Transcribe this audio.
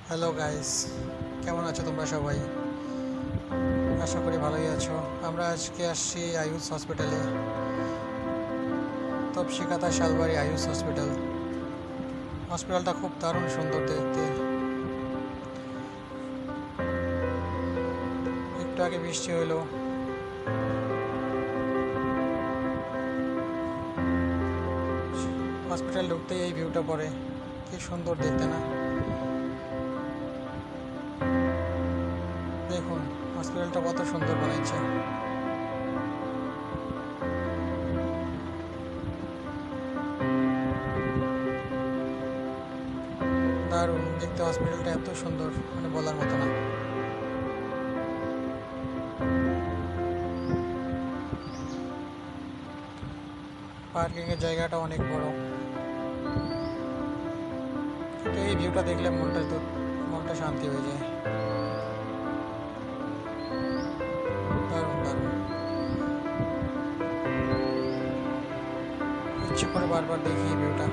Hello guys, কেমন আছো তোমরা সবাই? আশা করি ভালোই আছো। আমরা আজকে আসছি আয়ুষ হসপিটালে, তপসিকাতা শালবাড়ি আয়ুষ হসপিটাল। হসপিটালটা খুব দারুণ সুন্দর দেখতে। একটু আগে বৃষ্টি হলো। হসপিটাল ঢুকতেই এই ভিউটা পড়ে, কি সুন্দর দেখতে না? দেখুন হসপিটালটা কত সুন্দর বানাইছে। দারুণ দেখতে, হসপিটালটা এত সুন্দর মানে বলার মতো না। পার্কিংয়ের জায়গাটা অনেক বড়, কিন্তু এই ভিউটা দেখলে মনটা শান্তি হয়ে যায়। দারুণ দারুণ, ইচ্ছে করে বারবার দেখি এই ভিউটা।